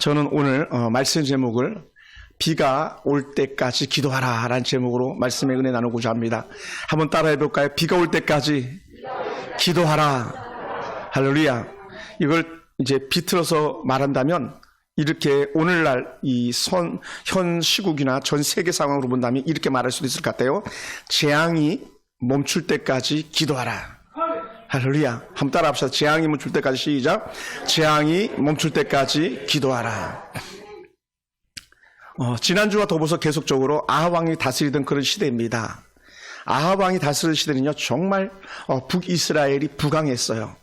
저는 오늘 말씀 제목을 비가 올 때까지 기도하라 라는 제목으로 말씀의 은혜 나누고자 합니다. 한번 따라해 볼까요? 비가 올 때까지 기도하라. 할렐루야. 이걸 이제 비틀어서 말한다면 이렇게 오늘날 현 시국이나 전 세계 상황으로 본다면 이렇게 말할 수도 있을 것 같아요. 재앙이 멈출 때까지 기도하라. 할렐루야. 한번 따라 합시다. 재앙이 멈출 때까지 시작. 재앙이 멈출 때까지 기도하라. 지난주와 더불어서 계속적으로 아합 왕이 다스리던 그런 시대입니다. 아합 왕이 다스리던 시대는요, 정말 북이스라엘이 부강했어요.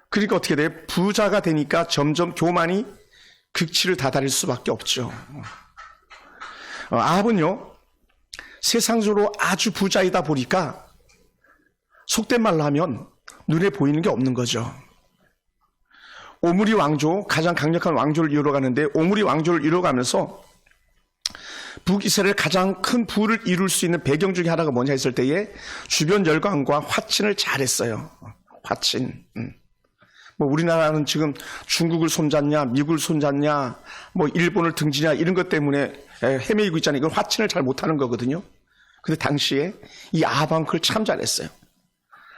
그러니까 어떻게 돼요? 부자가 되니까 점점 교만이 극치를 다다를 수밖에 없죠. 아합은요, 세상적으로 아주 부자이다 보니까 속된 말로 하면 눈에 보이는 게 없는 거죠. 오므리 왕조, 가장 강력한 왕조를 이루어가는데 오므리 왕조를 이루어가면서 북이스라엘 가장 큰 부를 이룰 수 있는 배경 중에 하나가 뭐냐 했을 때에 주변 열강과 화친을 잘했어요. 화친. 뭐 우리나라는 지금 중국을 손잡냐, 미국을 손잡냐, 뭐 일본을 등지냐 이런 것 때문에 헤매이고 있잖아요. 이건 화친을 잘 못하는 거거든요. 근데 당시에 이 아합 왕 그걸 참 잘했어요.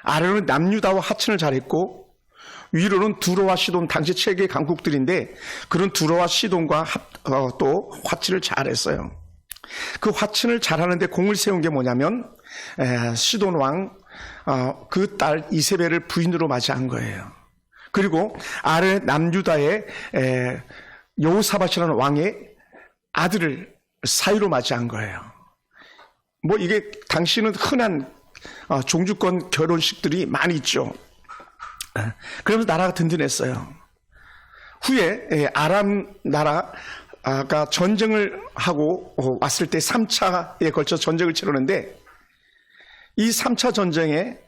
아래로는 남유다와 화친을 잘했고 위로는 두로와 시돈, 당시 최고의 강국들인데 그런 두로와 시돈과 또 화친을 잘했어요. 그 화친을 잘하는데 공을 세운 게 뭐냐면 시돈 왕 그 딸 이세벨을 부인으로 맞이한 거예요. 그리고 아래 남유다의 여호사밧이라는 왕의 아들을 사위로 맞이한 거예요. 뭐 이게 당시는 흔한 종주권 결혼식들이 많이 있죠. 그러면서 나라가 든든했어요. 후에 아람 나라가 전쟁을 하고 왔을 때 3차에 걸쳐 전쟁을 치르는데 이 3차 전쟁에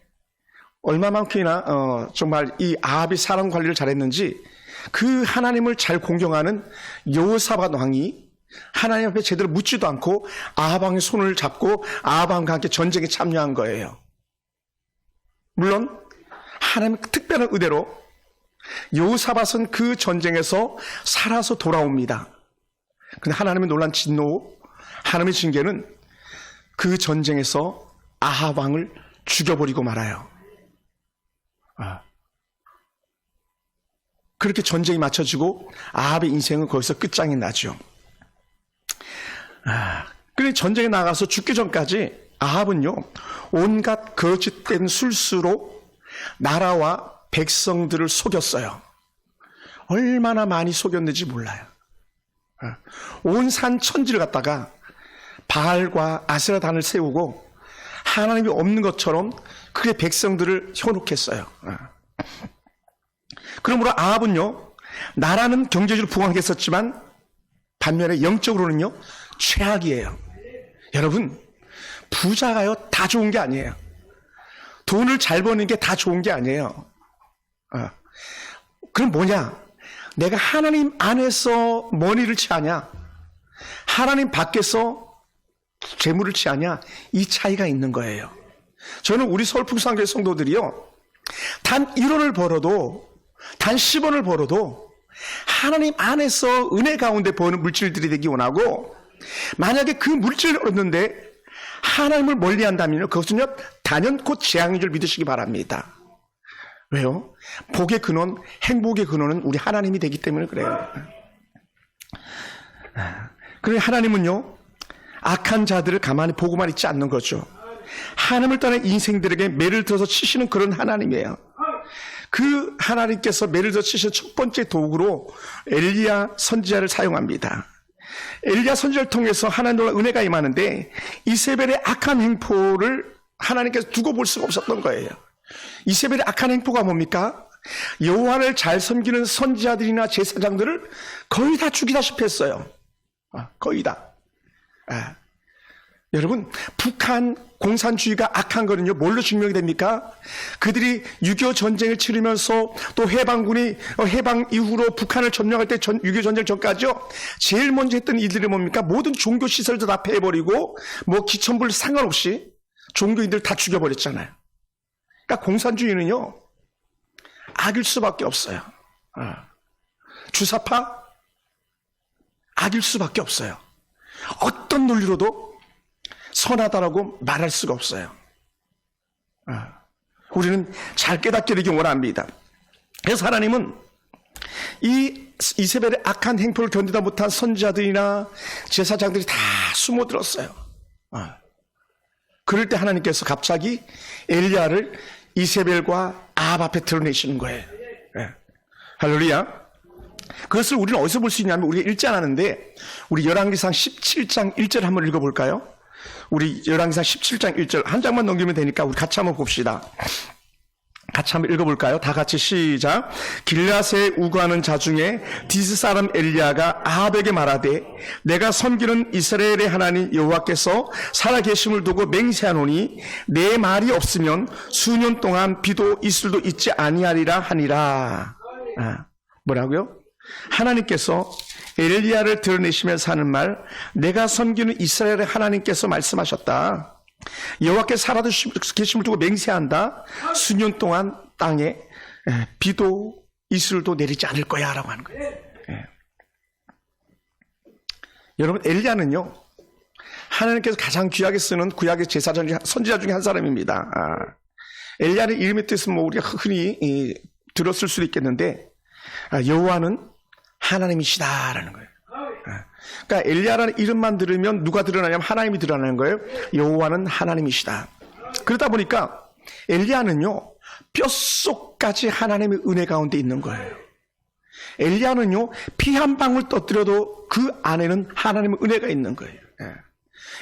얼마만큼이나 정말 이 아합이 사람 관리를 잘했는지 그 하나님을 잘 공경하는 여호사밧 왕이 하나님 앞에 제대로 묻지도 않고 아합 왕의 손을 잡고 아합 왕과 함께 전쟁에 참여한 거예요. 물론 하나님의 특별한 의대로 여호사밧은 그 전쟁에서 살아서 돌아옵니다. 그런데 하나님의 놀란 진노, 하나님의 징계는 그 전쟁에서 아합 왕을 죽여버리고 말아요. 그렇게 전쟁이 맞춰지고 아합의 인생은 거기서 끝장이 나죠. 그런데 전쟁에 나가서 죽기 전까지 아합은요, 온갖 거짓된 술수로 나라와 백성들을 속였어요. 얼마나 많이 속였는지 몰라요. 온 산 천지를 갖다가 바알과 아세라단을 세우고 하나님이 없는 것처럼 그의 백성들을 현혹했어요. 그러므로 아합은요, 나라는 경제적으로 부강했었지만 반면에 영적으로는요, 최악이에요. 여러분, 부자가요, 다 좋은 게 아니에요. 돈을 잘 버는 게 다 좋은 게 아니에요. 그럼 뭐냐? 내가 하나님 안에서 머니를 취하냐? 하나님 밖에서 재물을 취하냐? 이 차이가 있는 거예요. 저는 우리 서울 풍성교회 성도들이요, 단 1원을 벌어도, 단 10원을 벌어도 하나님 안에서 은혜 가운데 버는 물질들이 되기 원하고, 만약에 그 물질을 얻는데 하나님을 멀리한다면요, 그것은요 단연코 재앙인 줄 믿으시기 바랍니다. 왜요? 복의 근원, 행복의 근원은 우리 하나님이 되기 때문에 그래요. 그래 하나님은요, 악한 자들을 가만히 보고만 있지 않는 거죠. 하나님을 떠난 인생들에게 매를 들어서 치시는 그런 하나님이에요. 그 하나님께서 매를 들어 치시는 첫 번째 도구로 엘리야 선지자를 사용합니다. 엘리야 선지자를 통해서 하나님의 은혜가 임하는데 이세벨의 악한 행포를 하나님께서 두고 볼 수가 없었던 거예요. 이세벨의 악한 행포가 뭡니까? 여호와를 잘 섬기는 선지자들이나 제사장들을 거의 다 죽이다시피 했어요. 거의 다. 여러분, 북한 공산주의가 악한 거는요, 뭘로 증명이 됩니까? 그들이 6.25 전쟁을 치르면서 또 해방군이 해방 이후로 북한을 점령할 때 6.25 전쟁 전까지요, 제일 먼저 했던 일들이 뭡니까? 모든 종교시설도 다 폐해버리고 뭐 기천불 상관없이 종교인들 다 죽여버렸잖아요. 그러니까 공산주의는요, 악일 수밖에 없어요. 주사파? 악일 수밖에 없어요. 어떤 논리로도 선하다라고 말할 수가 없어요. 우리는 잘 깨닫게 되기 원합니다. 그래서 하나님은 이 이세벨의 악한 행포를 견디다 못한 선지자들이나 제사장들이 다 숨어들었어요. 그럴 때 하나님께서 갑자기 엘리야를 이세벨과 아합 앞에 드러내시는 거예요. 할렐루야. 그것을 우리는 어디서 볼 수 있냐면 우리가 읽지 않았는데 우리 열왕기상 17장 1절 한번 읽어볼까요? 우리 열왕기상 17장 1절 한 장만 넘기면 되니까 우리 같이 한번 봅시다. 같이 한번 읽어볼까요? 다 같이 시작. 길앗에 우거하는 자 중에 디스 사람 엘리야가 아합에게 말하되 내가 섬기는 이스라엘의 하나님 여호와께서 살아계심을 두고 맹세하노니 내 말이 없으면 수년 동안 비도 이슬도 있지 아니하리라 하니라. 뭐라고요? 하나님께서 엘리야를 드러내시면서 하는 말, 내가 섬기는 이스라엘의 하나님께서 말씀하셨다. 여호와께서 살아계심을 두고 맹세한다. 수년 동안 땅에 비도 이슬도 내리지 않을 거야 라고 하는 거예요. 여러분, 엘리야는요 하나님께서 가장 귀하게 쓰는 구약의 제사장 선지자 중에 한 사람입니다. 엘리야는 이름의 뜻은 뭐 우리가 흔히 들었을 수도 있겠는데 여호와는 하나님이시다라는 거예요. 그러니까 엘리야라는 이름만 들으면 누가 드러나냐면 하나님이 드러나는 거예요. 여호와는 하나님이시다. 그러다 보니까 엘리야는요 뼛속까지 하나님의 은혜 가운데 있는 거예요. 엘리야는요 피 한 방울 떠뜨려도 그 안에는 하나님의 은혜가 있는 거예요.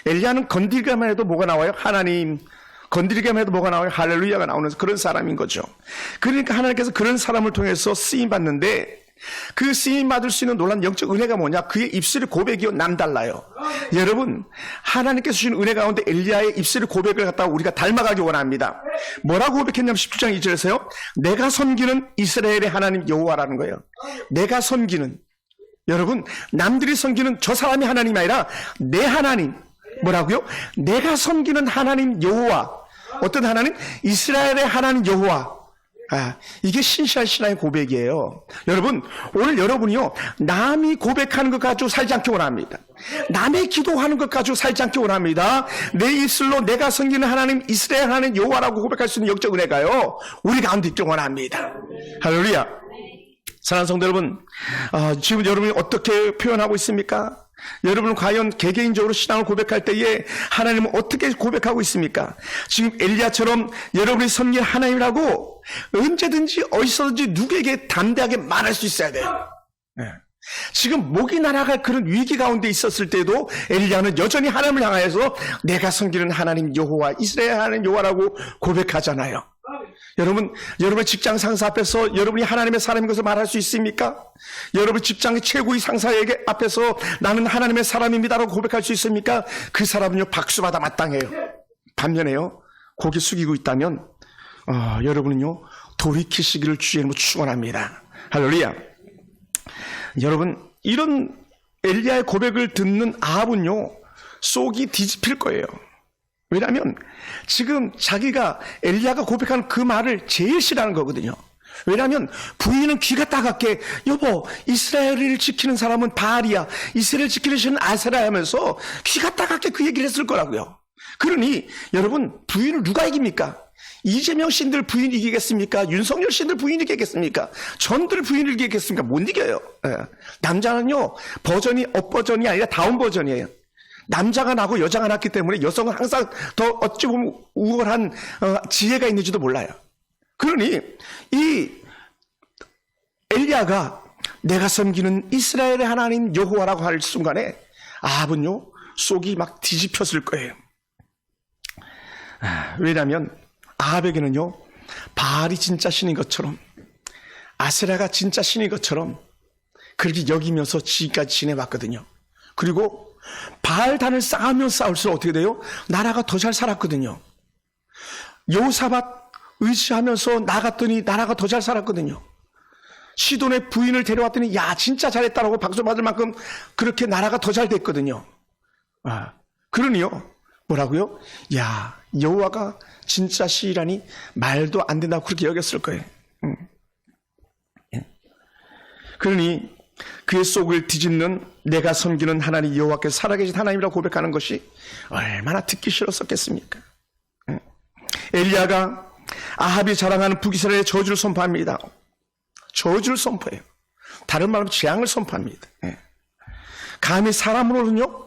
엘리야는 건드리기만 해도 뭐가 나와요? 하나님. 건드리기만 해도 뭐가 나와요? 할렐루야가 나오는 그런 사람인 거죠. 그러니까 하나님께서 그런 사람을 통해서 쓰임 받는데 그 쓰임 받을 수 있는 놀라운 영적 은혜가 뭐냐? 그의 입술의 고백이요 남달라요. 여러분, 하나님께서 주신 은혜 가운데 엘리야의 입술의 고백을 갖다가 우리가 닮아가기 원합니다. 뭐라고 고백했냐면 17장 2절에서요 내가 섬기는 이스라엘의 하나님 여호와라는 거예요. 내가 섬기는, 여러분 남들이 섬기는 저 사람이 하나님이 아니라 내 하나님. 뭐라고요? 내가 섬기는 하나님 여호와. 어떤 하나님? 이스라엘의 하나님 여호와. 이게 신실한 신앙의 고백이에요. 여러분, 오늘 여러분이요 남이 고백하는 것 가지고 살지 않기 원합니다. 남의 기도하는 것 가지고 살지 않기 원합니다. 내 입술로 내가 섬기는 하나님 이스라엘 하나님 여호와라고 고백할 수 있는 영적 은혜가요 우리 가운데 있기 원합니다. 할렐루야. 사랑하는 성도 여러분, 지금 여러분이 어떻게 표현하고 있습니까? 여러분은 과연 개개인적으로 신앙을 고백할 때에 하나님은 어떻게 고백하고 있습니까? 지금 엘리야처럼 여러분이 섬길 하나님이라고 언제든지 어디서든지 누구에게 담대하게 말할 수 있어야 돼요. 지금 목이 날아갈 그런 위기 가운데 있었을 때도 엘리야는 여전히 하나님을 향하여서 내가 섬기는 하나님 여호와 이스라엘 하나님 여호와라고 고백하잖아요. 여러분, 여러분의 직장 상사 앞에서 여러분이 하나님의 사람인 것을 말할 수 있습니까? 여러분 직장의 최고의 상사에게 앞에서 나는 하나님의 사람입니다라고 고백할 수 있습니까? 그 사람은요 박수받아 마땅해요. 반면에요 고개 숙이고 있다면 여러분은요 돌이키시기를 주의 이름으로 축원합니다. 할렐루야. 여러분, 이런 엘리야의 고백을 듣는 아합은요 속이 뒤집힐 거예요. 왜냐하면 지금 자기가 엘리야가 고백하는 그 말을 제일 싫어하는 거거든요. 왜냐하면 부인은 귀가 따갑게 여보 이스라엘을 지키는 사람은 바알이야, 이스라엘 지키는 신은 아세라 하면서 귀가 따갑게 그 얘기를 했을 거라고요. 그러니 여러분, 부인을 누가 이깁니까? 이재명 씨들 부인 이기겠습니까? 윤석열 씨들 부인 이기겠습니까? 전들 부인 이기겠습니까? 못 이겨요. 남자는요 버전이 업 버전이 아니라 다운 버전이에요. 남자가 나고 여자가 낳기 때문에 여성은 항상 더 어찌 보면 우월한 지혜가 있는지도 몰라요. 그러니 이 엘리야가 내가 섬기는 이스라엘의 하나님 여호와라고 할 순간에 아합은요 속이 막 뒤집혔을 거예요. 왜냐하면 아합에게는요 바알이 진짜 신인 것처럼 아세라가 진짜 신인 것처럼 그렇게 여기면서 지금까지 지내왔거든요. 그리고 바알단을 쌓으면 쌓을수록 어떻게 돼요? 나라가 더 잘 살았거든요. 여호사밧 의지하면서 나갔더니 나라가 더 잘 살았거든요. 시돈의 부인을 데려왔더니 야 진짜 잘했다라고 박수 받을 만큼 그렇게 나라가 더 잘 됐거든요. 그러니요 뭐라고요? 야 여호와가 진짜 시이라니 말도 안 된다고 그렇게 여겼을 거예요. 그러니 그의 속을 뒤집는 내가 섬기는 하나님 여호와께서 살아계신 하나님이라고 고백하는 것이 얼마나 듣기 싫었었겠습니까? 엘리야가 아합이 자랑하는 북이스라엘의 저주를 선포합니다. 저주를 선포해요. 다른 말로 재앙을 선포합니다. 감히 사람으로는요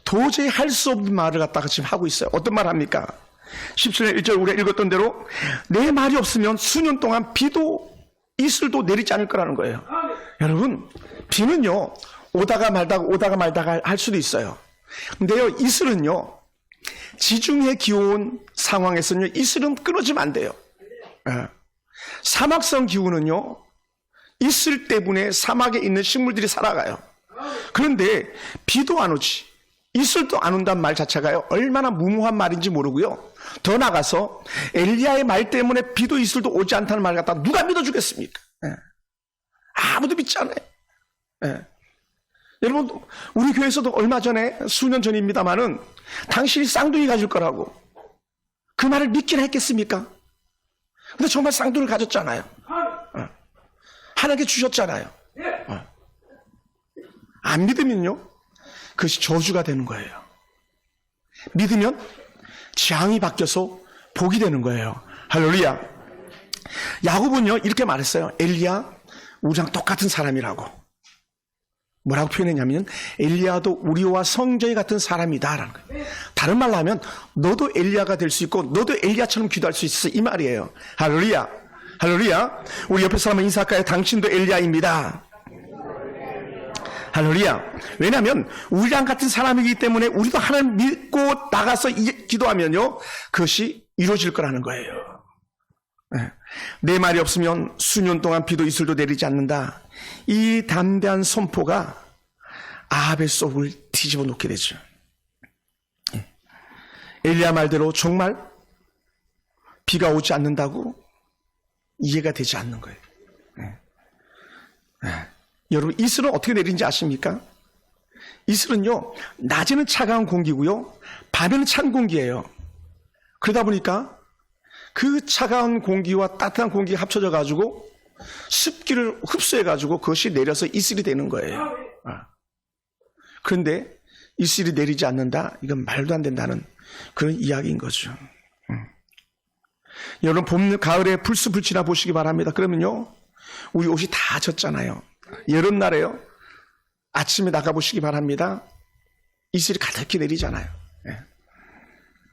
도저히 할 수 없는 말을 갖다가 지금 하고 있어요. 어떤 말 합니까? 17절 1절 우리가 읽었던 대로 내 말이 없으면 수년 동안 비도 이슬도 내리지 않을 거라는 거예요. 여러분, 비는요 오다가 말다가 할 수도 있어요. 근데요 이슬은요 지중해 기온 상황에서는요 이슬은 끊어지면 안 돼요. 사막성 기후는요 이슬 때문에 사막에 있는 식물들이 살아가요. 그런데 비도 안 오지 이슬도 안 온다는 말 자체가요 얼마나 무모한 말인지 모르고요. 더 나가서 엘리야의 말 때문에 비도 이슬도 오지 않다는 말 갖다 누가 믿어주겠습니까? 아무도 믿지 않아요. 여러분, 우리 교회에서도 얼마 전에 수년 전입니다마는 당신이 쌍둥이 가질 거라고 그 말을 믿긴 했겠습니까? 근데 정말 쌍둥이를 가졌잖아요. 하나님께 주셨잖아요. 안 믿으면요 그것이 저주가 되는 거예요. 믿으면 재앙이 바뀌어서 복이 되는 거예요. 할렐루야. 야곱은요 이렇게 말했어요. 엘리야 우리랑 똑같은 사람이라고. 뭐라고 표현했냐면 엘리야도 우리와 성전이 같은 사람이다라는 거예요. 다른 말로 하면 너도 엘리야가 될 수 있고 너도 엘리야처럼 기도할 수 있어 이 말이에요. 할렐루야. 할렐루야. 우리 옆에 사람은 인사할까요? 당신도 엘리야입니다. 할렐루야. 왜냐하면 우리랑 같은 사람이기 때문에 우리도 하나님 믿고 나가서 기도하면요 그것이 이루어질 거라는 거예요. 내 말이 없으면 수년 동안 비도 이슬도 내리지 않는다. 이 담대한 선포가 아합의 속을 뒤집어 놓게 되죠. 엘리야 말대로 정말 비가 오지 않는다고 이해가 되지 않는 거예요. 여러분 이슬은 어떻게 내리는지 아십니까? 이슬은요 낮에는 차가운 공기고요 밤에는 찬 공기예요. 그러다 보니까 그 차가운 공기와 따뜻한 공기가 합쳐져 가지고 습기를 흡수해 가지고 그것이 내려서 이슬이 되는 거예요. 그런데 이슬이 내리지 않는다? 이건 말도 안 된다는 그런 이야기인 거죠. 여러분 봄, 가을에 불숲을 지나보시기 바랍니다. 그러면요 우리 옷이 다 젖잖아요. 여름날에요 아침에 나가보시기 바랍니다. 이슬이 가득히 내리잖아요.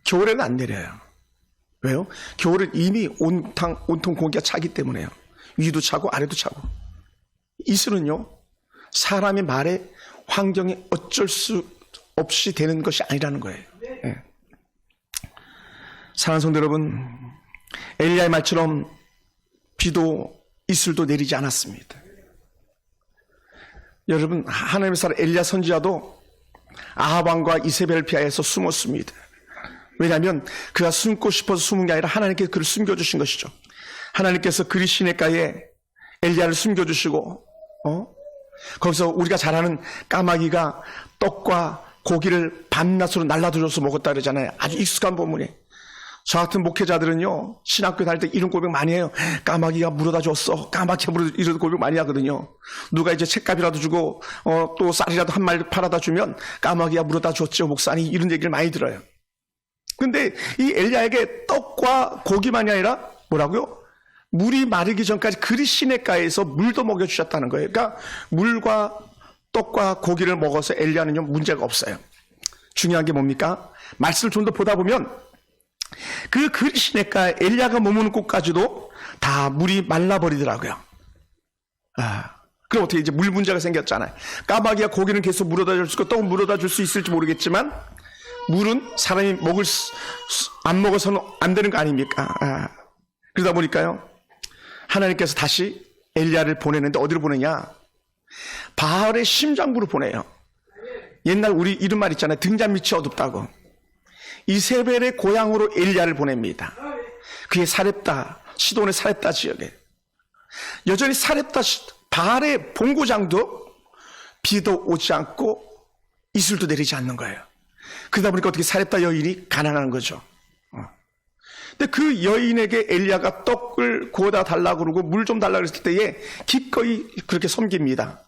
겨울에는 안 내려요. 왜요? 겨울은 이미 온통 공기가 차기 때문에요. 위도 차고 아래도 차고. 이슬은요 사람의 말에 환경이 어쩔 수 없이 되는 것이 아니라는 거예요. 사랑하는 성도 여러분, 엘리야의 말처럼 비도 이슬도 내리지 않았습니다. 여러분 하나님의 사람 엘리야 선지자도 아합 왕과 이세벨을 피하여서 숨었습니다. 왜냐하면 그가 숨고 싶어서 숨은 게 아니라 하나님께서 그를 숨겨주신 것이죠. 하나님께서 그리 시냇가에 엘리야를 숨겨주시고 거기서 우리가 잘 아는 까마귀가 떡과 고기를 밤낮으로 날라들어서 먹었다 그러잖아요. 아주 익숙한 본문이에요. 저 같은 목회자들은요 신학교 다닐 때 이런 고백 많이 해요. 까마귀가 물어다 줬어. 까마귀가 물어다 이런 고백 많이 하거든요. 누가 이제 책값이라도 주고 또 쌀이라도 한 마리 팔아다 주면 까마귀가 물어다 줬죠 목사님, 이런 얘기를 많이 들어요. 근데 이 엘리야에게 떡과 고기만이 아니라 뭐라고요? 물이 마르기 전까지 그리 시냇가에서 물도 먹여주셨다는 거예요. 그러니까 물과 떡과 고기를 먹어서 엘리야는요 문제가 없어요. 중요한 게 뭡니까? 말씀을 좀 더 보다 보면 그 그리 시냇가에 엘리야가 머무는 곳까지도 다 물이 말라버리더라고요. 그럼 어떻게 이제 물 문제가 생겼잖아요. 까마귀가 고기는 계속 물어다 줄 수 있고 떡은 물어다 줄 수 있을지 모르겠지만 물은 사람이 안 먹어서는 안 되는 거 아닙니까? 그러다 보니까요 하나님께서 다시 엘리야를 보내는데 어디로 보내냐? 바알의 심장부로 보내요. 옛날 우리 이런 말 있잖아요. 등잔 밑이 어둡다고. 이세벨의 고향으로 엘리야를 보냅니다. 그게 사렙다, 시돈의 사렙다 지역에. 여전히 사렙다 바알의 본고장도 비도 오지 않고 이슬도 내리지 않는 거예요. 그러다 보니까 어떻게 사렙다 여인이 가난한 거죠. 근데 그 여인에게 엘리야가 떡을 구워다 달라고 그러고 물 좀 달라고 했을 때에 기꺼이 그렇게 섬깁니다.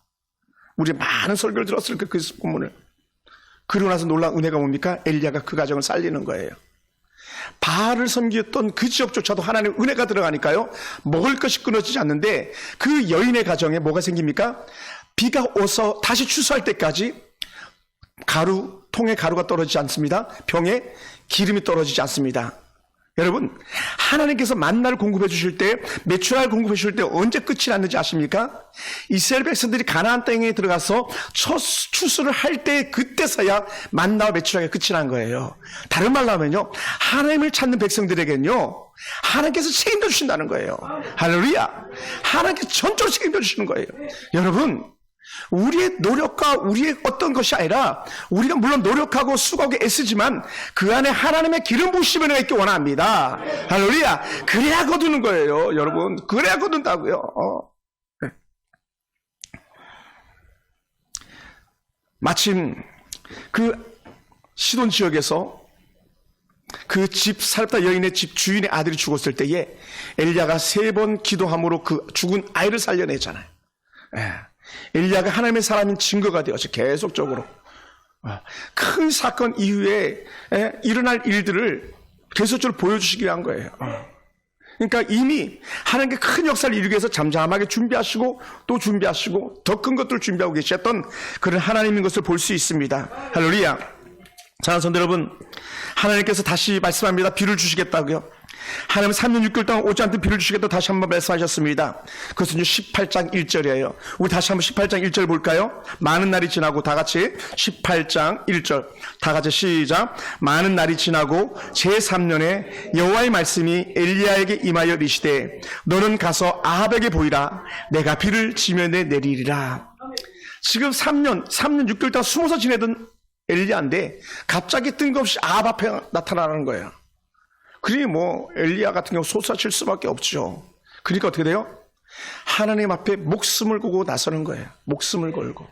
우리 많은 설교를 들었을 그 본문을. 그러고 나서 놀라운 은혜가 뭡니까? 엘리야가 그 가정을 살리는 거예요. 바알을 섬겼던 그 지역조차도 하나님의 은혜가 들어가니까요, 먹을 것이 끊어지지 않는데 그 여인의 가정에 뭐가 생깁니까? 비가 오서 다시 추수할 때까지 통에 가루가 떨어지지 않습니다. 병에 기름이 떨어지지 않습니다. 여러분, 하나님께서 만나를 공급해 주실 때, 메추라를 공급해 주실 때 언제 끝이 났는지 아십니까? 이스라엘 백성들이 가나안 땅에 들어가서 첫 추수를 할 때 그때서야 만나와 메추라가 끝이 난 거예요. 다른 말로 하면요, 하나님을 찾는 백성들에겐요, 하나님께서 책임져 주신다는 거예요. 할렐루야. 하나님께서 전적으로 책임져 주시는 거예요. 여러분, 우리의 노력과 우리의 어떤 것이 아니라, 우리가 물론 노력하고 수고하고 애쓰지만 그 안에 하나님의 기름 부으심이 있기 원합니다. 할렐루야. 그래야 거두는 거예요, 여러분. 그래야 거둔다고요. 네. 마침 그 시돈 지역에서 그 집 사렙다 여인의 집 주인의 아들이 죽었을 때에 엘리야가 3번 기도함으로 그 죽은 아이를 살려내잖아요. 네. 엘리야가 하나님의 사람인 증거가 되어서 계속적으로 큰 사건 이후에 일어날 일들을 계속적으로 보여주시기 위한 거예요. 그러니까 이미 하나님께 큰 역사를 이루기 위해서 잠잠하게 준비하시고 또 준비하시고 더 큰 것들을 준비하고 계셨던 그런 하나님인 것을 볼 수 있습니다. 할렐루야. 사랑하는 성도 여러분, 하나님께서 다시 말씀합니다. 비를 주시겠다고요. 하나님은 3년 6개월 동안 오지 않던 비를 주시겠다고 다시 한번 말씀하셨습니다. 그것은 18장 1절이에요. 우리 다시 한번 18장 1절 볼까요? 많은 날이 지나고 다 같이 18장 1절 다 같이 시작. 많은 날이 지나고 제3년에 여호와의 말씀이 엘리야에게 임하여 이르시되 너는 가서 아합에게 보이라. 내가 비를 지면에 내리리라. 지금 3년 6개월 동안 숨어서 지내던 엘리야인데 갑자기 뜬금없이 아합 앞에 나타나는 거예요. 그러니 엘리야 같은 경우 솟아칠 수밖에 없죠. 그러니까 어떻게 돼요? 하나님 앞에 목숨을 걸고 나서는 거예요. 목숨을 걸고.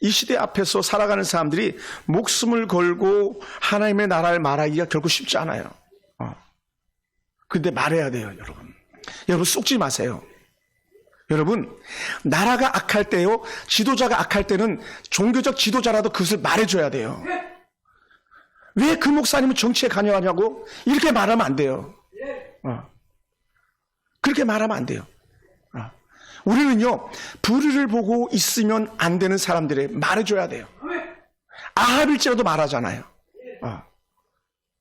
이 시대 앞에서 살아가는 사람들이 목숨을 걸고 하나님의 나라를 말하기가 결코 쉽지 않아요. 근데 말해야 돼요, 여러분. 여러분 속지 마세요. 여러분, 나라가 악할 때요, 지도자가 악할 때는 종교적 지도자라도 그것을 말해줘야 돼요. 왜 그 목사님은 정치에 관여하냐고? 이렇게 말하면 안 돼요. 그렇게 말하면 안 돼요. 우리는요, 불의를 보고 있으면 안 되는 사람들에 말해줘야 돼요. 아합일지라도 말하잖아요.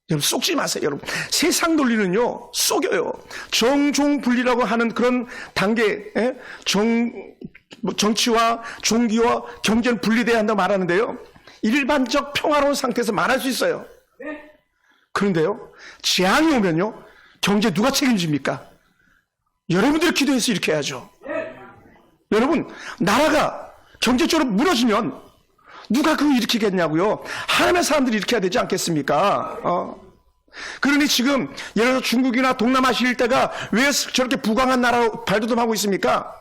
여러분, 속지 마세요, 여러분. 세상 논리는요, 속여요. 정종분리라고 하는 그런 단계, 정치와 종교와 경제는 분리돼야 한다고 말하는데요. 일반적 평화로운 상태에서 말할 수 있어요. 그런데요, 재앙이 오면요, 경제 누가 책임집니까? 여러분들이 기도해서 이렇게 해야죠. 여러분, 나라가 경제적으로 무너지면 누가 그거 일으키겠냐고요? 하나님의 사람들이 일으켜야 되지 않겠습니까? 그러니 지금 예를 들어 중국이나 동남아시아 일대가 왜 저렇게 부강한 나라로 발돋움하고 있습니까?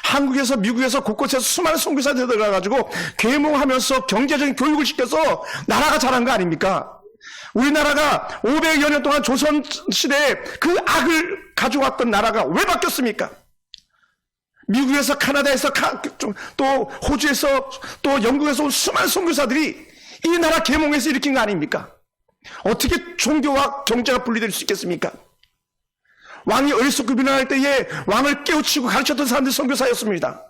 한국에서 미국에서 곳곳에서 수많은 선교사들이 들어가가지고 계몽하면서 경제적인 교육을 시켜서 나라가 자란 거 아닙니까? 우리나라가 500여 년 동안 조선시대에 그 악을 가져왔던 나라가 왜 바뀌었습니까? 미국에서 카나다에서 또 호주에서 또 영국에서 온 수많은 선교사들이 이 나라 계몽해서 일으킨 거 아닙니까? 어떻게 종교와 경제가 분리될 수 있겠습니까? 왕이 어리석고 할 때에 왕을 깨우치고 가르쳤던 사람들이 선교사였습니다.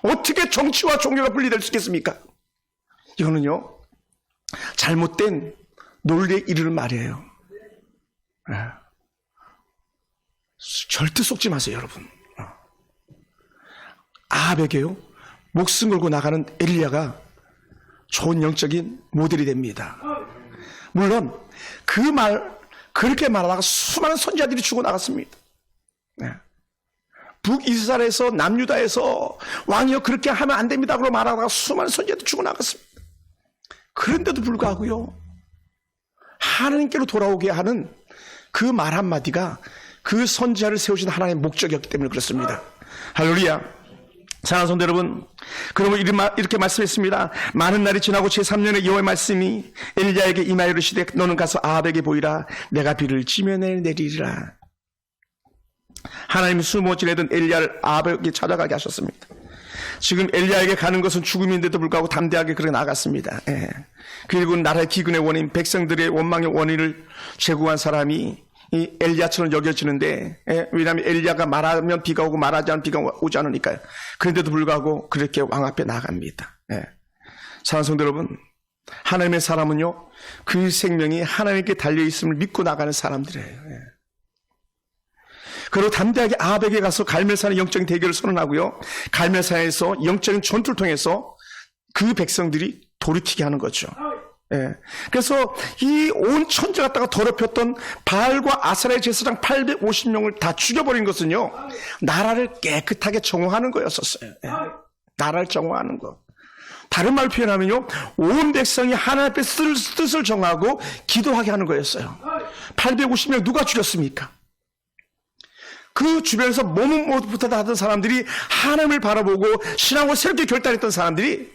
어떻게 정치와 종교가 분리될 수 있겠습니까? 이거는요, 잘못된 논리에 이르는 말이에요. 절대 속지 마세요, 여러분. 아합에게요, 목숨 걸고 나가는 엘리야가 좋은 영적인 모델이 됩니다. 물론 그렇게 말하다가 수많은 선지자들이 죽어 나갔습니다. 북이스라엘에서 남유다에서 왕이요 그렇게 하면 안 됩니다 그러고 말하다가 수많은 선지자들이 죽어 나갔습니다. 그런데도 불구하고요, 하나님께로 돌아오게 하는 그 말 한마디가 그 선지자를 세우신 하나님의 목적이었기 때문에 그렇습니다. 할렐루야. 사랑하는 성도 여러분, 그러면 이렇게 말씀했습니다. 많은 날이 지나고 제3년에 여호와의 말씀이 엘리야에게 임하여 이르시되 너는 가서 아합에게 보이라. 내가 비를 지면에 내리리라. 하나님이 숨어 지내던 엘리야를 아합에게 찾아가게 하셨습니다. 지금 엘리야에게 가는 것은 죽음인데도 불구하고 담대하게 그렇게 나갔습니다. 예. 그리고 나라의 기근의 원인, 백성들의 원망의 원인을 제공한 사람이 이 엘리야처럼 여겨지는데, 예. 왜냐하면 엘리야가 말하면 비가 오고 말하지 않으면 비가 오지 않으니까요. 그런데도 불구하고 그렇게 왕 앞에 나갑니다. 예. 사랑하는 성도 여러분, 하나님의 사람은요, 그 생명이 하나님께 달려있음을 믿고 나가는 사람들이에요. 예. 그리고 담대하게 아합에게 가서 갈멜산의 영적인 대결을 선언하고요, 갈멜산에서 영적인 전투를 통해서 그 백성들이 돌이키게 하는 거죠. 예. 그래서 이 온 천지 갖다가 더럽혔던 바알과 아세라의 제사장 850명을 다 죽여버린 것은요, 나라를 깨끗하게 정화하는 거였었어요. 예. 나라를 정화하는 거. 다른 말로 표현하면요, 온 백성이 하나님 앞에 뜻을 정하고 기도하게 하는 거였어요. 850명 누가 죽였습니까? 그 주변에서 몸부터 하던 사람들이 하나님을 바라보고 신앙을 새롭게 결단했던 사람들이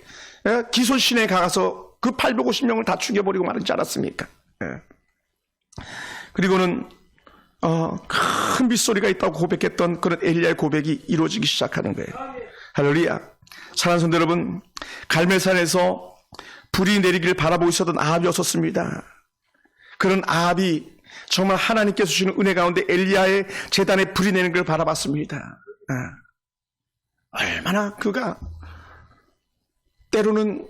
기손신에 가서 그 850명을 다 죽여버리고 말하지 않았습니까? 그리고는 큰 빗소리가 있다고 고백했던 그런 엘리야의 고백이 이루어지기 시작하는 거예요. 할렐루야. 사랑하는 성도 여러분, 갈멜산에서 불이 내리기를 바라보고 있었던 아합이었습니다. 그런 아합이 정말 하나님께서 주시는 은혜 가운데 엘리야의 제단에 불이 내리는 걸 바라봤습니다. 얼마나 그가 때로는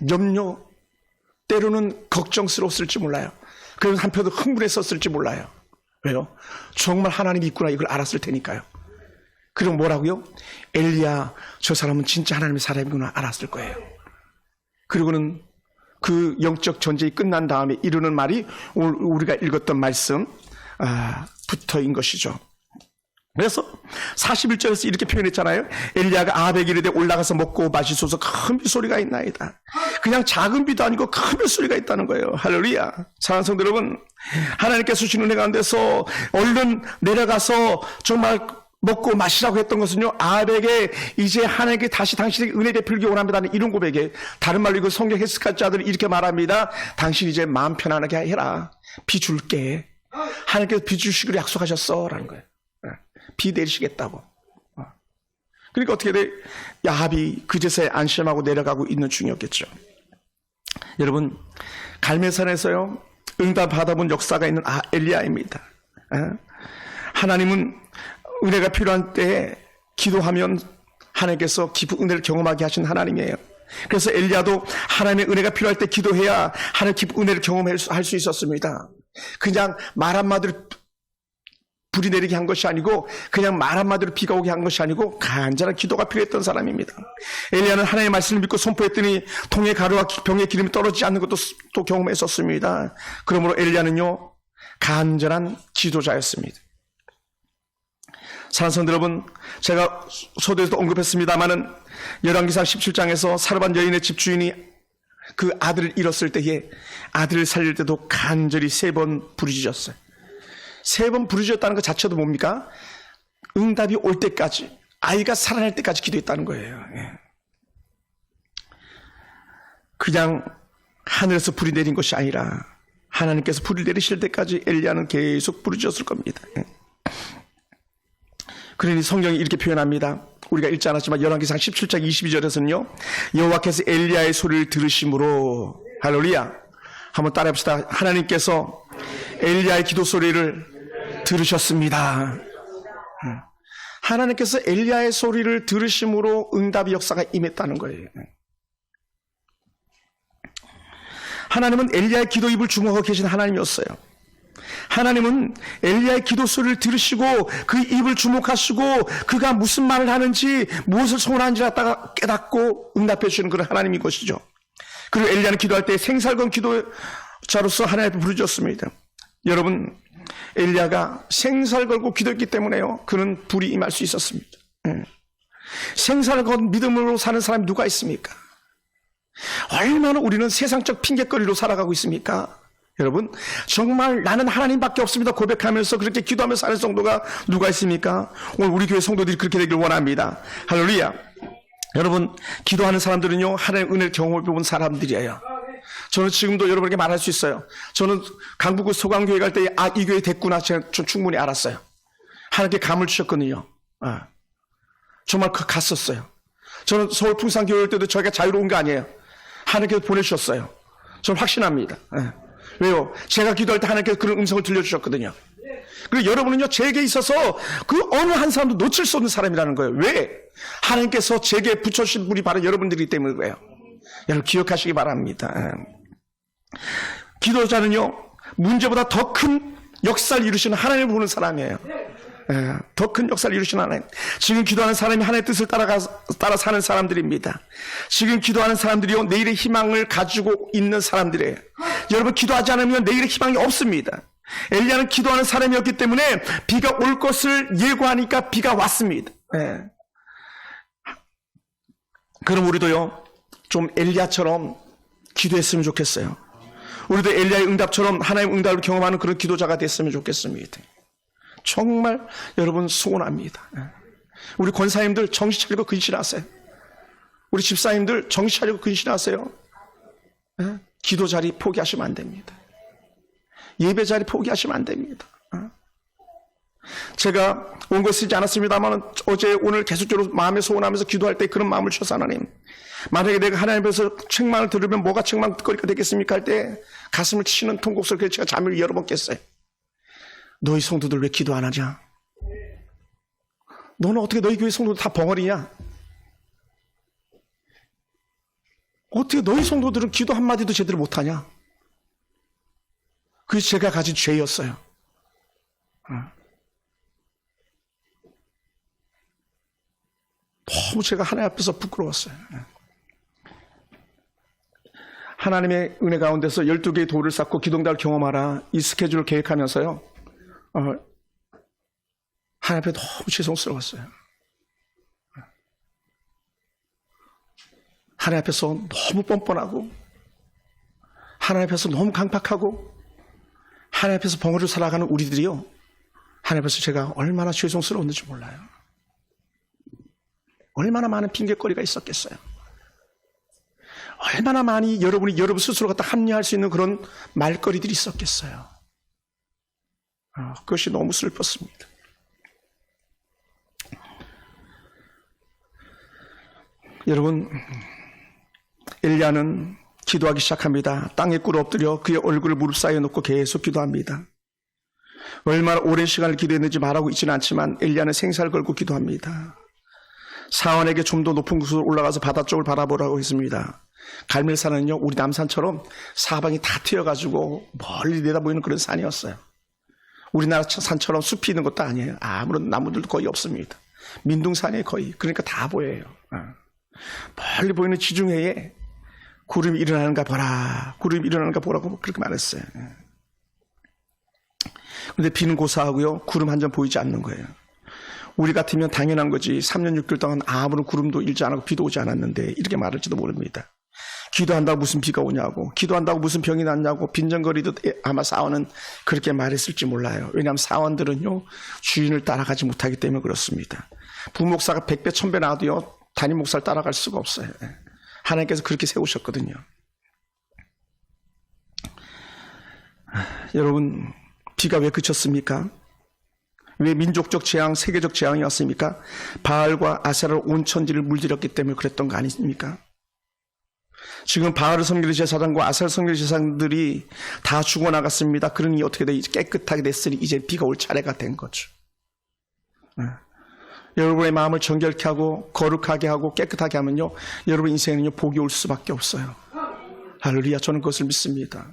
염려, 때로는 걱정스러웠을지 몰라요. 그래서 한편도 흥분했었을지 몰라요. 왜요? 정말 하나님이 있구나 이걸 알았을 테니까요. 그럼 뭐라고요? 엘리야, 저 사람은 진짜 하나님의 사람이구나 알았을 거예요. 그리고는 그 영적 전쟁이 끝난 다음에 이루는 말이 오늘 우리가 읽었던 말씀 부터인 것이죠. 그래서 41절에서 이렇게 표현했잖아요. 엘리야가 아합에게 이르되 올라가서 먹고 마시소서 큰 빗소리가 있나이다. 그냥 작은 비도 아니고 큰 빗소리가 있다는 거예요. 할렐루야. 사랑하는 성도 여러분, 하나님께서 주신 은혜 가운데서 얼른 내려가서 정말 먹고 마시라고 했던 것은요, 아합에게 이제 하나님께 다시 당신에게 은혜 베풀기 원합니다는 이런 고백에, 다른 말로 이거 성경 해석자들은 이렇게 말합니다. 당신 이제 마음 편안하게 해라. 비 줄게. 하나님께서 비 주시기로 약속하셨어 라는 거예요. 비 내리시겠다고. 그러니까 어떻게 돼? 아합이 그제서야 안심하고 내려가고 있는 중이었겠죠. 여러분, 갈멜산에서요 응답 받아본 역사가 있는 엘리야입니다. 하나님은 은혜가 필요한 때에 기도하면 하나님께서 깊은 은혜를 경험하게 하신 하나님이에요. 그래서 엘리야도 하나님의 은혜가 필요할 때 기도해야 하나님 깊은 은혜를 경험할 수 있었습니다. 그냥 말 한마디로 불이 내리게 한 것이 아니고, 그냥 말 한마디로 비가 오게 한 것이 아니고 간절한 기도가 필요했던 사람입니다. 엘리야는 하나님의 말씀을 믿고 선포했더니 통의 가루와 병의 기름이 떨어지지 않는 것도 또 경험했었습니다. 그러므로 엘리야는요 간절한 지도자였습니다. 사랑하는 성도 여러분, 제가 서두에서도 언급했습니다마는 열왕기상 17장에서 사르밧 여인의 집주인이 그 아들을 잃었을 때에 아들을 살릴 때도 간절히 3번 부르짖었어요. 3번 부르짖었다는 것 자체도 뭡니까? 응답이 올 때까지, 아이가 살아날 때까지 기도했다는 거예요. 그냥 하늘에서 불이 내린 것이 아니라 하나님께서 불을 내리실 때까지 엘리야는 계속 부르짖었을 겁니다. 그러니 성경이 이렇게 표현합니다. 우리가 읽지 않았지만 열왕기상 17장 22절에서는요 여호와께서 엘리야의 소리를 들으심으로, 할렐루야, 한번 따라해봅시다. 하나님께서 엘리야의 기도 소리를 들으셨습니다. 하나님께서 엘리야의 소리를 들으심으로 응답의 역사가 임했다는 거예요. 하나님은 엘리야의 기도 입을 주목하고 계신 하나님이었어요. 하나님은 엘리야의 기도 소리를 들으시고 그 입을 주목하시고 그가 무슨 말을 하는지 무엇을 소원하는지 갖다가 깨닫고 응답해 주시는 그런 하나님인 것이죠. 그리고 엘리야는 기도할 때 생살건 기도자로서 하나님 앞에 부르짖었습니다. 여러분, 엘리야가 생살 걸고 기도했기 때문에요 그는 불이 임할 수 있었습니다. 생살 건 믿음으로 사는 사람이 누가 있습니까? 얼마나 우리는 세상적 핑계거리로 살아가고 있습니까? 여러분, 정말 나는 하나님밖에 없습니다 고백하면서 그렇게 기도하면서 사는 성도가 누가 있습니까? 오늘 우리 교회 성도들이 그렇게 되길 원합니다. 할렐루야. 여러분, 기도하는 사람들은요 하나님의 은혜를 경험해본 사람들이에요. 저는 지금도 여러분에게 말할 수 있어요. 저는 강북구 소강교회 갈 때 이 교회 됐구나 제가 좀 충분히 알았어요. 하나님께 감을 주셨거든요. 정말 갔었어요. 저는 서울 풍산교회 때도 저희가 자유로운 게 아니에요. 하나님께서 보내주셨어요. 저는 확신합니다. 예. 왜요? 제가 기도할 때 하나님께서 그런 음성을 들려주셨거든요. 그리고 여러분은요, 제게 있어서 그 어느 한 사람도 놓칠 수 없는 사람이라는 거예요. 왜? 하나님께서 제게 붙여주신 분이 바로 여러분들이기 때문에 그래요. 여러분 기억하시기 바랍니다. 예. 기도자는요, 문제보다 더 큰 역사를 이루시는 하나님을 보는 사람이에요. 예, 더 큰 역사를 이루시는 하나님. 지금 기도하는 사람이 하나님의 뜻을 따라 사는 사람들입니다. 지금 기도하는 사람들이요, 내일의 희망을 가지고 있는 사람들이에요. 여러분, 기도하지 않으면 내일의 희망이 없습니다. 엘리야는 기도하는 사람이었기 때문에 비가 올 것을 예고하니까 비가 왔습니다. 예. 그럼 우리도요, 좀 엘리야처럼 기도했으면 좋겠어요. 우리도 엘리야의 응답처럼 하나님의 응답을 경험하는 그런 기도자가 됐으면 좋겠습니다. 정말 여러분 소원합니다. 우리 권사님들 정신 차리고 근신하세요. 우리 집사님들 정신 차리고 근신하세요. 기도 자리 포기하시면 안 됩니다. 예배 자리 포기하시면 안 됩니다. 제가 원고 쓰지 않았습니다만 어제 오늘 계속적으로 마음에 소원하면서 기도할 때 그런 마음을 주셔서 하나님, 만약에 내가 하나님 앞에서 책망을 들으면 뭐가 책망거리가 되겠습니까 할 때 가슴을 치는 통곡소리, 그래서 제가 잠을 여러 번 깼어요. 너희 성도들 왜 기도 안 하냐? 너는 어떻게 너희 교회 성도들 다 벙어리냐? 어떻게 너희 성도들은 기도 한마디도 제대로 못하냐? 그게 제가 가진 죄였어요. 너무 제가 하나님 앞에서 부끄러웠어요. 하나님의 은혜 가운데서 12개의 돌을 쌓고 기도응답을 경험하라, 이 스케줄을 계획하면서요, 하나님 앞에 너무 죄송스러웠어요. 하나님 앞에서 너무 뻔뻔하고, 하나님 앞에서 너무 강팍하고, 하나님 앞에서 벙어리로 살아가는 우리들이요, 하나님 앞에서 제가 얼마나 죄송스러웠는지 몰라요. 얼마나 많은 핑계거리가 있었겠어요. 얼마나 많이 여러분이 여러분 스스로 갖다 합리화할 수 있는 그런 말거리들이 있었겠어요. 그것이 너무 슬펐습니다. 여러분, 엘리야는 기도하기 시작합니다. 땅에 꿇어 엎드려 그의 얼굴을 무릎 사이에 놓고 계속 기도합니다. 얼마나 오랜 시간을 기도했는지 말하고 있지는 않지만 엘리야는 생사를 걸고 기도합니다. 사원에게 좀 더 높은 곳으로 올라가서 바다 쪽을 바라보라고 했습니다. 갈멜산은요, 우리 남산처럼 사방이 다 트여가지고 멀리 내다보이는 그런 산이었어요. 우리나라 산처럼 숲이 있는 것도 아니에요. 아무런 나무들도 거의 없습니다. 민둥산이에요, 거의. 그러니까 다 보여요. 멀리 보이는 지중해에 구름이 일어나는가 보라, 구름이 일어나는가 보라고 그렇게 말했어요. 그런데 비는 고사하고요, 구름 한 점 보이지 않는 거예요. 우리 같으면 당연한 거지, 3년 6개월 동안 아무런 구름도 일지 않고 비도 오지 않았는데 이렇게 말할지도 모릅니다. 기도한다고 무슨 비가 오냐고, 기도한다고 무슨 병이 났냐고 빈정거리듯 아마 사원은 그렇게 말했을지 몰라요. 왜냐하면 사원들은요, 주인을 따라가지 못하기 때문에 그렇습니다. 부목사가 100배 1000배 나와도요, 담임 목사를 따라갈 수가 없어요. 하나님께서 그렇게 세우셨거든요. 여러분, 비가 왜 그쳤습니까? 왜 민족적 재앙, 세계적 재앙이 왔습니까? 바알과 아세라를 온 천지를 물들였기 때문에 그랬던 거 아닙니까? 지금 바알을 섬기는 제사장과 아세라를 섬기는 제사장들이 다 죽어나갔습니다. 그러니 어떻게 돼? 깨끗하게 됐으니 이제 비가 올 차례가 된 거죠. 여러분의 마음을 정결케 하고 거룩하게 하고 깨끗하게 하면요, 여러분 인생에는요, 복이 올 수밖에 없어요. 할렐루야. 저는 그것을 믿습니다.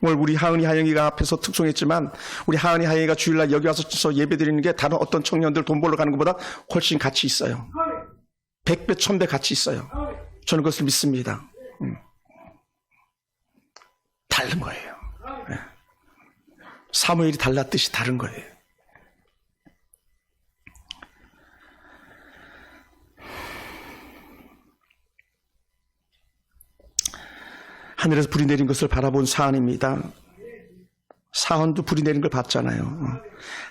오늘 우리 하은이 하영이가 앞에서 특송했지만, 우리 하은이 하영이가 주일날 여기 와서 예배 드리는 게 다른 어떤 청년들 돈 벌러 가는 것보다 훨씬 가치 있어요. 100배 1000배 가치 있어요. 저는 그것을 믿습니다. 다른 거예요. 사무엘이 달랐듯이 다른 거예요. 하늘에서 불이 내린 것을 바라본 사안입니다. 사원도 불이 내린 걸 봤잖아요.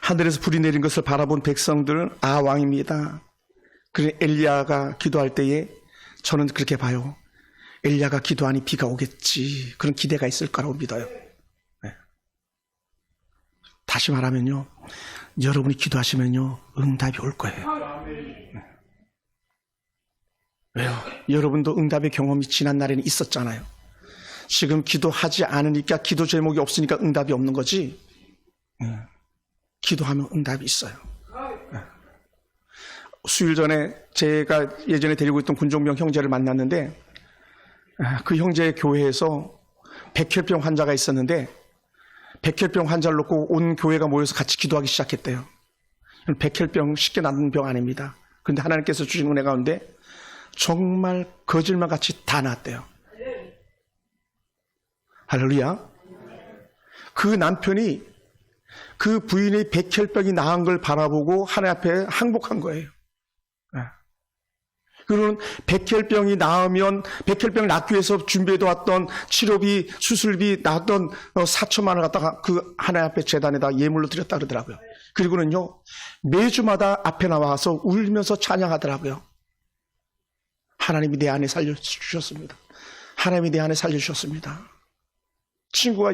하늘에서 불이 내린 것을 바라본 백성들은 왕입니다. 그래 엘리야가 기도할 때에 저는 그렇게 봐요. 엘리야가 기도하니 비가 오겠지, 그런 기대가 있을 거라고 믿어요. 네. 다시 말하면요, 여러분이 기도하시면요, 응답이 올 거예요. 네. 왜요? 여러분도 응답의 경험이 지난 날에는 있었잖아요. 지금 기도하지 않으니까, 기도 제목이 없으니까 응답이 없는 거지. 기도하면 응답이 있어요. 수일 전에 제가 예전에 데리고 있던 군종병 형제를 만났는데, 그 형제의 교회에서 백혈병 환자가 있었는데, 백혈병 환자를 놓고 온 교회가 모여서 같이 기도하기 시작했대요. 백혈병 쉽게 낫는 병 아닙니다. 그런데 하나님께서 주신 은혜 가운데 정말 거짓말 같이 다 낫대요. 할렐루야. 그 남편이 그 부인의 백혈병이 나은 걸 바라보고 하나님 앞에 항복한 거예요. 그러면 백혈병이 나으면 백혈병을 낫기 위해서 준비해 왔던 치료비, 수술비 나왔던 4천만 원을 갖다가 그 하나님 앞에 재단에다 예물로 드렸다 그러더라고요. 그리고는요, 매주마다 앞에 나와서 울면서 찬양하더라고요. 하나님이 내 안에 살려주셨습니다. 하나님이 내 안에 살려주셨습니다. 친구가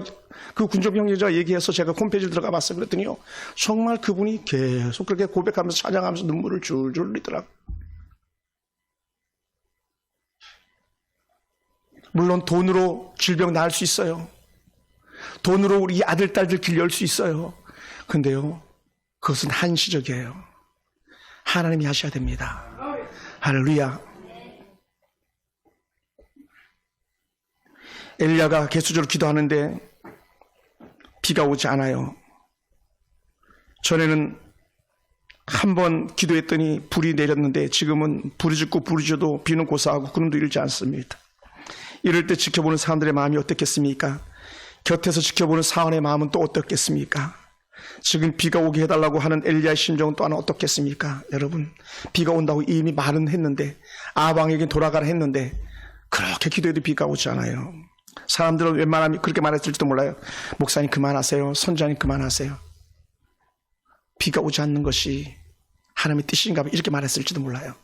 그 군종병 여자 얘기해서 제가 홈페이지에 들어가 봤어요. 그랬더니요, 정말 그분이 계속 그렇게 고백하면서 찬양하면서 눈물을 줄줄 흘리더라고요. 물론 돈으로 질병 나을 수 있어요. 돈으로 우리 아들, 딸들 길 열 수 있어요. 근데요, 그것은 한시적이에요. 하나님이 하셔야 됩니다. 할렐루야. 엘리야가 개수적으로 기도하는데 비가 오지 않아요. 전에는 한 번 기도했더니 불이 내렸는데 지금은 불이 짖고 불이 져도 비는 고사하고 구름도 일지 않습니다. 이럴 때 지켜보는 사람들의 마음이 어떻겠습니까? 곁에서 지켜보는 사원의 마음은 또 어떻겠습니까? 지금 비가 오게 해달라고 하는 엘리야의 심정은 또 하나 어떻겠습니까? 여러분, 비가 온다고 이미 말은 했는데, 아방에게 돌아가라 했는데 그렇게 기도해도 비가 오지 않아요. 사람들은 웬만하면 그렇게 말했을지도 몰라요. 목사님 그만하세요. 선자님 그만하세요. 비가 오지 않는 것이 하나님의 뜻인가 봐, 이렇게 말했을지도 몰라요.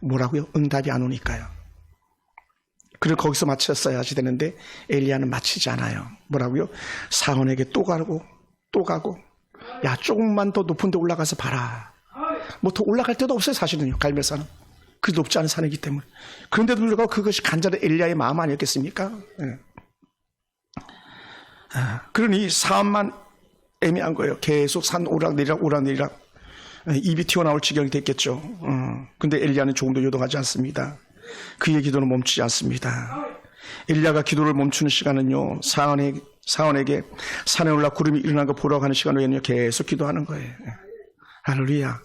뭐라고요? 응답이 안 오니까요. 그리고 거기서 마쳤어야지 되는데 엘리야는 마치지 않아요. 뭐라고요? 사원에게 또 가고 또 가고, 야 조금만 더 높은 데 올라가서 봐라. 뭐 더 올라갈 데도 없어요. 사실은요, 갈멜산은 그리 높지 않은 산이기 때문에. 그런데도 불구하고 그것이 간절한 엘리야의 마음 아니었겠습니까? 네. 그러니 사원만 애매한 거예요. 계속 산 오락내리락 오락내리락, 입이 튀어나올 지경이 됐겠죠. 근데 엘리야는 조금도 요동하지 않습니다. 그의 기도는 멈추지 않습니다. 엘리야가 기도를 멈추는 시간은요, 사원에게 산에 올라 구름이 일어난 거 보러 가는 시간 외에는요, 계속 기도하는 거예요. 할렐루야.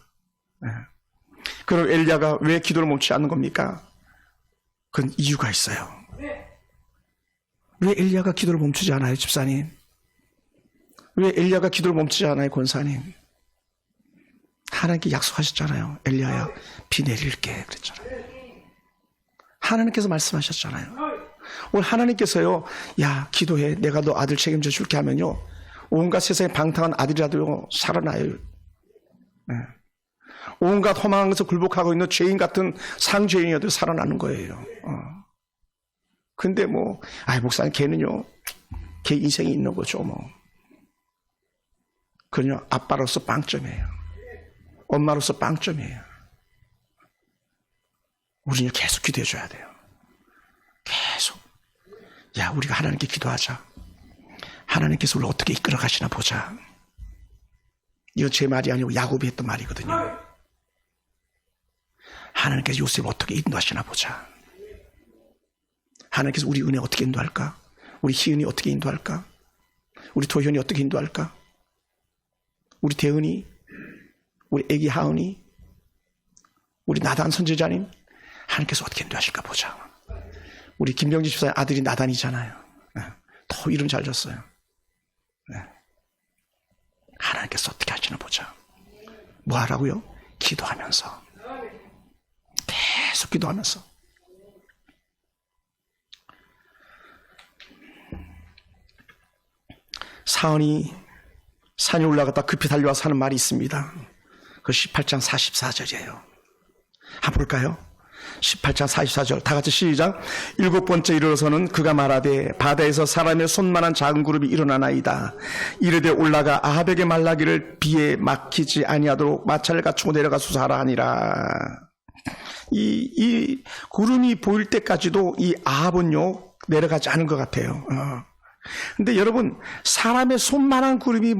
그럼 엘리야가 왜 기도를 멈추지 않는 겁니까? 그건 이유가 있어요. 왜 엘리야가 기도를 멈추지 않아요, 집사님? 왜 엘리야가 기도를 멈추지 않아요, 권사님? 하나님께 약속하셨잖아요. 엘리야야, 비 내릴게 그랬잖아요. 하나님께서 말씀하셨잖아요. 오늘 하나님께서요, 야 기도해, 내가 너 아들 책임져 줄게 하면요, 온갖 세상에 방탕한 아들이라도요 살아나요. 네. 온갖 허망에서 굴복하고 있는 죄인 같은 상죄인이어도 살아나는 거예요. 근데 뭐, 목사님 걔는요, 걔 인생이 있는 거죠 뭐. 그는요, 아빠로서 빵점이에요. 엄마로서 빵점이에요. 우리는 계속 기도해 줘야 돼요. 계속. 야, 우리가 하나님께 기도하자. 하나님께서 우리를 어떻게 이끌어 가시나 보자. 이건 제 말이 아니고 야곱이 했던 말이거든요. 하나님께서 요셉을 어떻게 인도하시나 보자. 하나님께서 우리 은혜 어떻게 인도할까? 우리 희은이 어떻게 인도할까? 우리 도현이 어떻게 인도할까? 우리 대은이, 우리 애기 하은이, 우리 나단 선지자님, 하나님께서 어떻게 인도하실까 보자. 우리 김병지 집사의 아들이 나단이잖아요. 더 이름 잘 졌어요. 하나님께서 어떻게 하시나 보자. 뭐 하라고요? 기도하면서. 계속 기도하면서. 사원이 산에 올라갔다 급히 달려와서 하는 말이 있습니다. 그 18장 44절이에요. 한번 볼까요? 18장 44절 다 같이 시작. 7번째 이르러서는 그가 말하되 바다에서 사람의 손만한 작은 그룹이 일어나나이다. 이르되 올라가 아합에게 말라기를 비에 막히지 아니하도록 마차를 갖추고 내려가 수사하라 하니라. 이 구름이 보일 때까지도 이 아합은요, 내려가지 않은 것 같아요. 근데 여러분, 사람의 손만한 구름이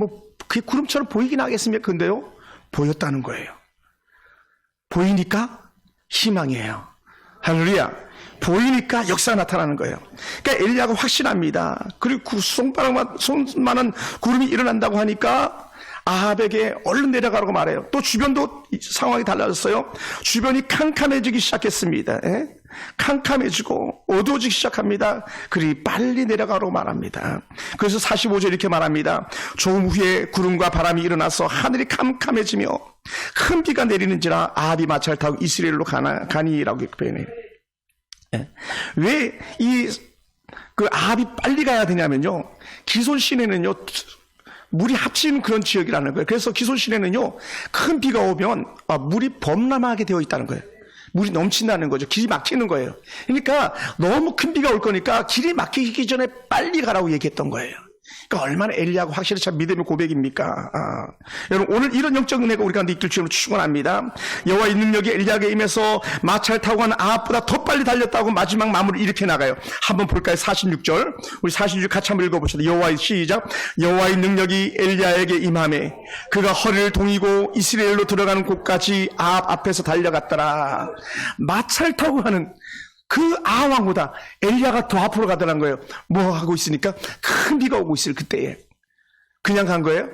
그게 구름처럼 보이긴 하겠습니까? 근데요, 보였다는 거예요. 보이니까 희망이에요. 할렐루야. 보이니까 역사가 나타나는 거예요. 그러니까 엘리야가 확신합니다. 그리고 손만한 구름이 일어난다고 하니까 아합에게 얼른 내려가라고 말해요. 또 주변도 상황이 달라졌어요. 주변이 캄캄해지기 시작했습니다. 캄캄해지고 어두워지기 시작합니다. 그리 빨리 내려가라고 말합니다. 그래서 45절 이렇게 말합니다. 조금 후에 구름과 바람이 일어나서 하늘이 캄캄해지며 큰 비가 내리는지라 아합이 마차를 타고 이스라엘로 가니라고 표현해요. 왜 그 아합이 빨리 가야 되냐면요, 기손 시내는요 물이 합치는 그런 지역이라는 거예요. 그래서 기손 시내는요 큰 비가 오면 물이 범람하게 되어 있다는 거예요. 물이 넘친다는 거죠. 길이 막히는 거예요. 그러니까 너무 큰 비가 올 거니까 길이 막히기 전에 빨리 가라고 얘기했던 거예요. 그러니까 얼마나 엘리야가 확실히 참 믿음의 고백입니까? 여러분, 오늘 이런 영적 은혜가 우리 가운데 있길 주로 축원합니다. 여호와의 능력이 엘리야에게 임해서 마차를 타고 간 아합보다 더 빨리 달렸다고 마지막 마무리를 이렇게 나가요. 한번 볼까요? 46절. 우리 46절 같이 한번 읽어봅시다. 여호와의 시작. 여호와의 능력이 엘리야에게 임하매 그가 허리를 동이고 이스라엘로 들어가는 곳까지 아합 앞에서 달려갔더라. 마차를 타고 가는 그 아합보다 엘리야가 더 앞으로 가더란 거예요. 뭐 하고 있으니까 큰 비가 오고 있을 그때에 그냥 간 거예요.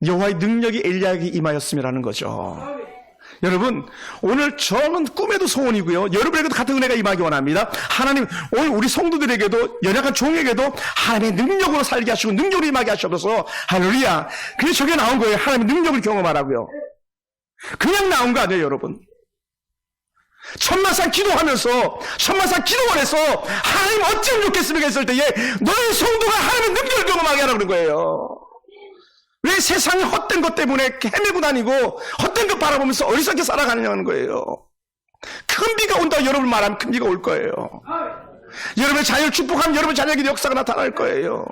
여호와의 능력이 엘리야에게 임하였음이라는 거죠. 여러분, 오늘 저는 꿈에도 소원이고요, 여러분에게도 같은 은혜가 임하기 원합니다. 하나님, 오늘 우리 성도들에게도, 연약한 종에게도 하나님의 능력으로 살게 하시고 능력으로 임하게 하셔서 할렐루야. 그래서 저게 나온 거예요. 하나님의 능력을 경험하라고요. 그냥 나온 거 아니에요, 여러분. 천마산 기도하면서, 천마산 기도원에서 하나님 어찌면 좋겠습니까 했을 때에 너희 성도가 하나님의 능력을 경험하게 하라고 그런 거예요. 왜 세상에 헛된 것 때문에 헤매고 다니고 헛된 것 바라보면서 어리석게 살아가느냐는 거예요. 큰 비가 온다고 여러분 말하면 큰 비가 올 거예요. 여러분의 자녀를 축복하면 여러분 자녀에게 역사가 나타날 거예요.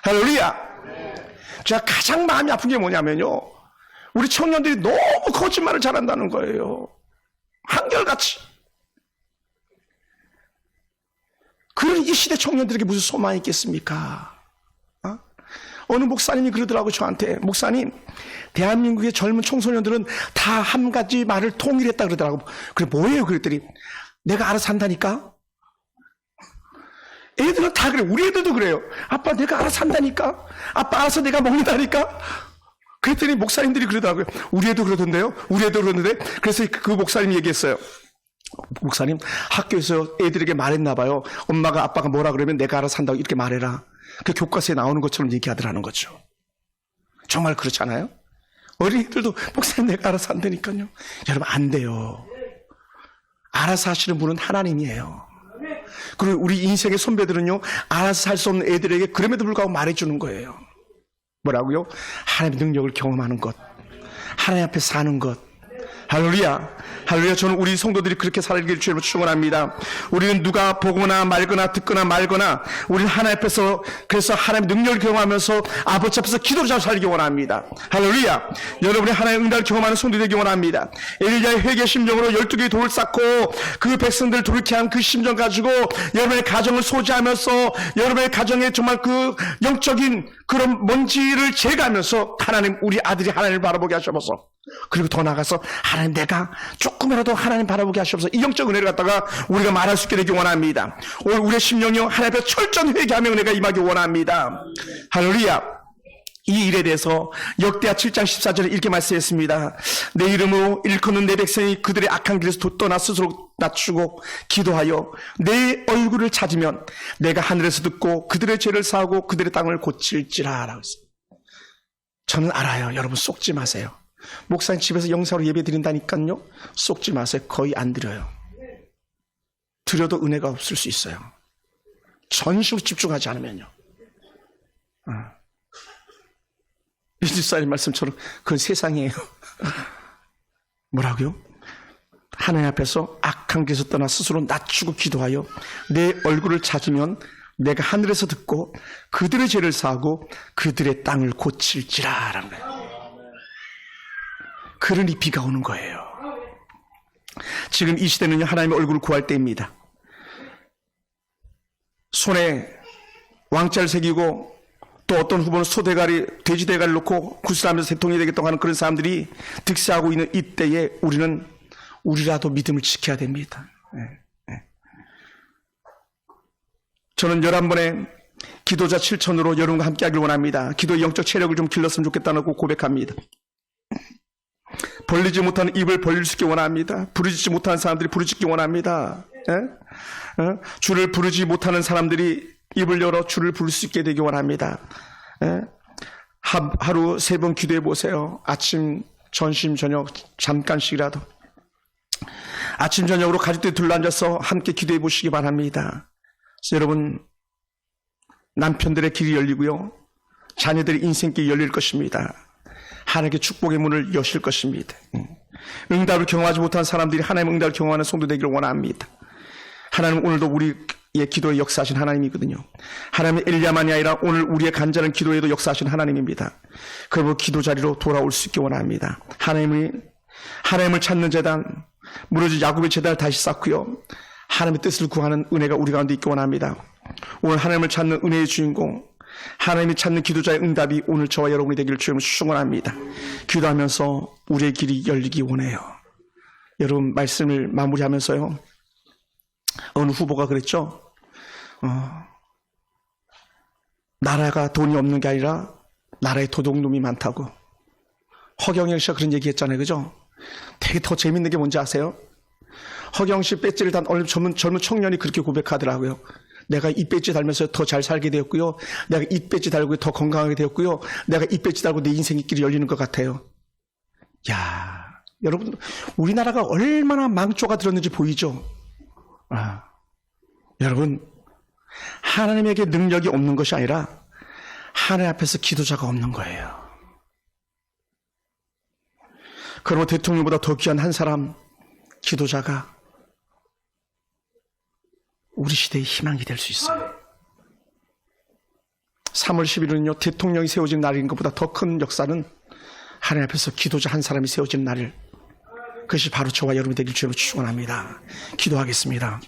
할렐루야. 제가 가장 마음이 아픈 게 뭐냐면요, 우리 청년들이 너무 거짓말을 잘한다는 거예요. 한결같이. 그런 이 시대 청년들에게 무슨 소망이 있겠습니까? 어느 목사님이 그러더라고요, 저한테. 목사님, 대한민국의 젊은 청소년들은 다 한 가지 말을 통일했다 그러더라고요. 그래, 뭐예요? 그랬더니, 내가 알아서 한다니까? 애들은 다 그래요. 우리 애들도 그래요. 아빠, 내가 알아서 한다니까? 아빠, 알아서 내가 먹는다니까? 그랬더니 목사님들이 그러더라고요. 우리 애도 그러던데요? 우리 애도 그러는데? 그래서 그 목사님이 얘기했어요. 목사님, 학교에서 애들에게 말했나 봐요. 엄마가 아빠가 뭐라 그러면 내가 알아서 한다고 이렇게 말해라. 그 교과서에 나오는 것처럼 얘기하더라는 거죠. 정말 그렇잖아요? 어린이들도 목사님 내가 알아서 한다니까요. 여러분, 안 돼요. 알아서 하시는 분은 하나님이에요. 그리고 우리 인생의 선배들은요, 알아서 살 수 없는 애들에게 그럼에도 불구하고 말해주는 거예요. 뭐라고요? 하나님의 능력을 경험하는 것, 하나님 앞에 사는 것. 할렐루야. 할렐루야. 저는 우리 성도들이 그렇게 살기를 주님으로 축원합니다. 우리는 누가 보거나 말거나 듣거나 말거나 우리는 하나님 앞에서, 그래서 하나님의 능력을 경험하면서 아버지 앞에서 기도를 잘 살기 원합니다. 할렐루야. 여러분이 하나님의 응답을 경험하는 성도들이 되기 원합니다. 엘리야의 회개 심정으로 12개의 돌을 쌓고 그 백성들을 돌이켜 한 그 심정 가지고 여러분의 가정을 소지하면서 여러분의 가정에 정말 그 영적인 그런 먼지를 제거하면서 하나님, 우리 아들이 하나님을 바라보게 하셔서, 그리고 더 나아가서 하나님, 내가 조금이라도 하나님 바라보게 하시옵소서. 이 영적 은혜를 갖다가 우리가 말할 수 있게 되기 원합니다. 오늘 우리의 심령이요, 하나님 앞에 철저한 회개하며 은혜가 임하기 원합니다. 할렐루야. 이 일에 대해서 역대하 7장 14절에 이렇게 말씀했습니다. 내 이름으로 일컫는 내 백성이 그들의 악한 길에서 떠나 스스로 낮추고 기도하여 내 얼굴을 찾으면 내가 하늘에서 듣고 그들의 죄를 사하고 그들의 땅을 고칠지라 라고 했습니다. 저는 알아요. 여러분, 속지 마세요. 목사님 집에서 영사로 예배 드린다니까요, 속지 마세요. 거의 안 드려요. 드려도 은혜가 없을 수 있어요. 전심으로 집중하지 않으면요. 이 집사님 말씀처럼 그건 세상이에요. 뭐라고요? 하나님 앞에서 악한 길에서 떠나 스스로 낮추고 기도하여 내 얼굴을 찾으면 내가 하늘에서 듣고 그들의 죄를 사하고 그들의 땅을 고칠지라 라는 거예요. 그러니 비가 오는 거예요. 지금 이 시대는요, 하나님의 얼굴을 구할 때입니다. 손에 왕자를 새기고 또 어떤 후보는 소대가리, 돼지 대가리를 놓고 구슬하면서 대통령이 되겠다고 하는 그런 사람들이 득세하고 있는 이때에 우리라도 믿음을 지켜야 됩니다. 저는 11번의 기도자 7천으로 여러분과 함께 하길 원합니다. 기도의 영적 체력을 좀 길렀으면 좋겠다고 고백합니다. 벌리지 못하는 입을 벌릴 수 있게 원합니다. 부르짖지 못하는 사람들이 부르짖기 원합니다. 주를 부르지 못하는 사람들이 입을 열어 주를 부를 수 있게 되기 원합니다. 하루 3번 기도해 보세요. 아침, 점심, 저녁 잠깐씩이라도. 아침, 저녁으로 가족들이 둘러앉아서 함께 기도해 보시기 바랍니다. 여러분, 남편들의 길이 열리고요, 자녀들의 인생길이 열릴 것입니다. 하나님께 축복의 문을 여실 것입니다. 응답을 경험하지 못한 사람들이 하나님의 응답을 경험하는 성도 되기를 원합니다. 하나님은 오늘도 우리의 기도에 역사하신 하나님이거든요. 하나님의 엘리야만이 아니라 오늘 우리의 간절한 기도에도 역사하신 하나님입니다. 그리고 기도 자리로 돌아올 수 있기 원합니다. 하나님을 찾는 재단, 무너진 야곱의 재단을 다시 쌓고요, 하나님의 뜻을 구하는 은혜가 우리 가운데 있기 원합니다. 오늘 하나님을 찾는 은혜의 주인공, 하나님이 찾는 기도자의 응답이 오늘 저와 여러분이 되기를 주님을 축원합니다. 기도하면서 우리의 길이 열리기 원해요. 여러분, 말씀을 마무리하면서요, 어느 후보가 그랬죠. 나라가 돈이 없는 게 아니라 나라에 도둑놈이 많다고. 허경영 씨가 그런 얘기 했잖아요. 그죠? 되게 더 재밌는 게 뭔지 아세요? 허경영 씨 배지를 단 젊은 청년이 그렇게 고백하더라고요. 내가 이 배지 달면서 더 잘 살게 되었고요, 내가 이 배지 달고 더 건강하게 되었고요, 내가 이 배지 달고 내 인생의 길이 열리는 것 같아요. 야, 여러분, 우리나라가 얼마나 망조가 들었는지 보이죠? 여러분, 하나님에게 능력이 없는 것이 아니라 하나님 앞에서 기도자가 없는 거예요. 그러면 대통령보다 더 귀한 한 사람, 기도자가 우리 시대의 희망이 될 수 있어요. 3월 10일은요, 대통령이 세워진 날인 것보다 더 큰 역사는 하나님 앞에서 기도자 한 사람이 세워진 날, 그것이 바로 저와 여러분이 되길 주님으로 축원합니다. 기도하겠습니다.